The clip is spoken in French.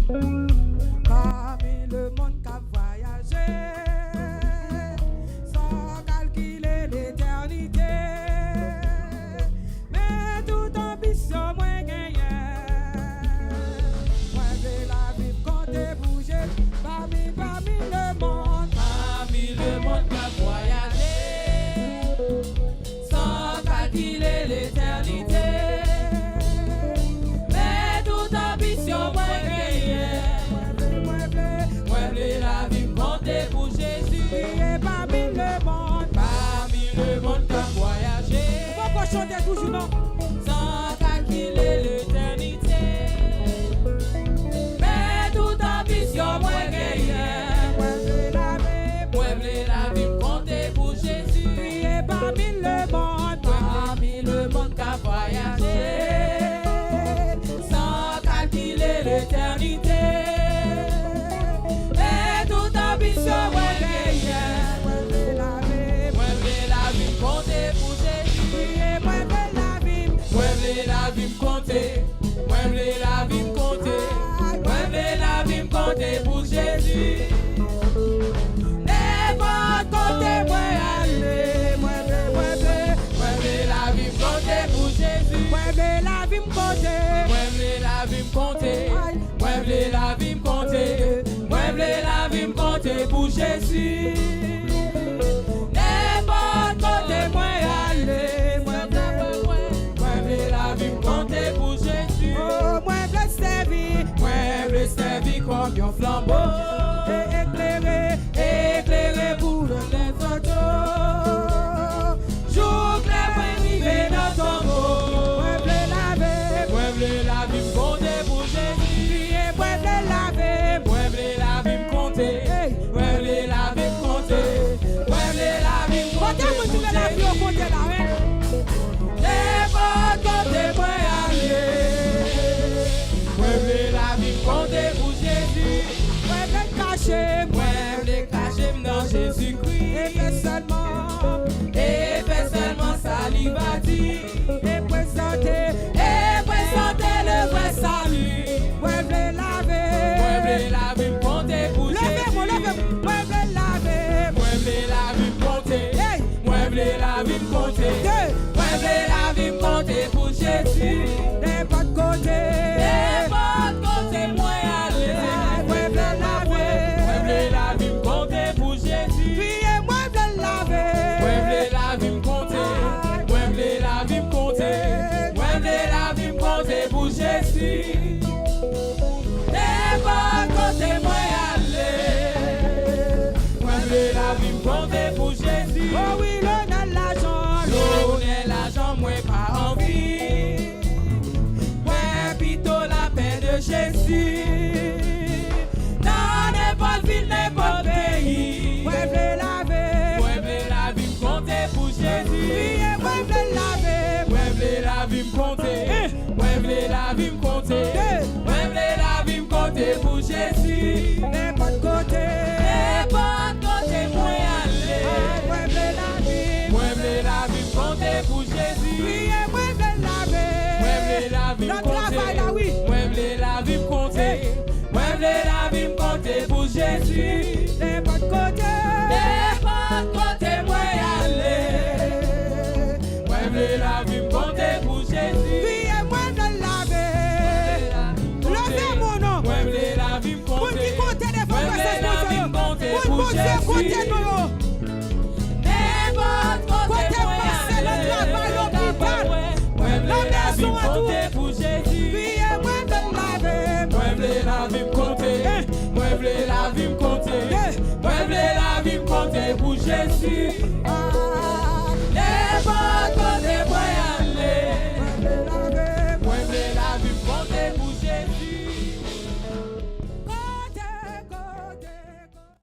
Parmi le monde qui a voyagé, sans calculer l'éternité, mais toute ambition moins gagnée. Moi, j'ai la vie compter bouger, parmi le monde. Parmi le monde qui a voyagé, sans calculer l'éternité, mais toute ambition moins gagnée. Moi, j'ai la vie compter pour Jésus. Et parmi le monde, Parmi le monde qui a voyagé, pourquoi chanter toujours non? sans calculer l'éternité, mais toute ambition moins gagnée. Moi, j'ai la vie, Moi, j'ai la vie compter pour Jésus. et parmi le monde, Parmi le monde qui a voyagé, sans calculer l'éternité, et toute ambition moi gagnée. moi, j'ai la vie, Moi, j'ai la vie compter pour Jésus. et moi, j'ai la vie. Moi, j'ai la vie compter. Moi, j'ai la vie compter. Moi, j'ai la vie compter pour Jésus. N'importe côté, moi, aller. Moi, Moi, j'ai la vie compter pour Jésus. j'ai la vie me compter. Moi, j'ai la vie me compter. Moi, j'ai la vie me compter. Moi, j'ai la vie me compter pour Jésus. N'importe côté, moi, aller. Moi, j'ai la vie me compter pour Jésus. Oh, moi, je servir, Moi, j'ai servi comme un flambeau. et éclairer, Éclairé pour les autres. Jour clair, moi, arrivé dans ton mot. moi, j'ai laver, Moi, j'ai la vie me compter pour Jésus. et moi, j'ai laver. Moi, j'ai la vie me compter. Moi, j'ai la vie me compter. Moi, j'ai la vie me Côté, compter moi, tu pour veux la vie au Jésus. côté là, hein? N'importe côté, moi, aller. Moi, j'ai la vie me compter pour Jésus. Moi, j'ai caché, Moi, j'ai caché dans et Jésus-Christ. fait seulement, Et fais seulement salive à dire. et présenter, Et présenter le vrai salut. moi, j'ai laver. Moi, j'ai la vie me compter pour Levez-moi, Jésus. levez-moi, moi, j'ai laver. Moi, j'ai la vie me compter. Hey! Moi, j'ai la vie me compter. Deux, Moi, j'ai la vie me compter pour Jésus. n'importe côté. N'importe côté, moi, aller. Moi, j'ai laver. Moi, j'ai la vie me compter pour Jésus. Puis, et moi, j'ai laver. Moi, j'ai la vie me compter. Moi, j'ai la vie me compter. Moi, j'ai la vie me compter pour Jésus. N'importe côté, moi, aller. Moi, j'ai la vie me compter pour Jésus. Oh oui, l'on a l'argent, L'eau n'est l'argent, moi pas envie. Moi plutôt la paix de Jésus. Dans n'importe ville, n'importe pays. moi, j'ai laver. Moi j'ai la vie me compter pour Puis, Jésus. et moi, j'ai laver. Moi j'ai la vie me compter. Moi j'ai la vie me compter. Moi j'ai la vie me compter pour Jésus. N'importe côté. N'importe côté, moi aller. Moi, j'ai laver. Moi j'ai la vie me compter pour Jésus. Puis, et moi, j'ai laver. Moi j'ai la vie me Le travail, là, compter. oui. Moi j'ai la vie me compter. Moi j'ai la vie me compter pour Jésus. N'importe côté. N'importe côté moi aller. Moi j'ai la vie me compter pour Jésus. Puis, et moi, j'ai laver. Levez mon nom. Moi j'ai la vie me Pour qui compter. compter des Moi fois, j'ai la vie me compter pour pour Dieu, compter Jésus. nous. N'importe côté Côté moi passer le aller. travail, l'hôpital. Moi j'ai la vie maison me à tout. compter pour Jésus. Puis, et moi, j'ai laver. Moi j'ai la vie me compter.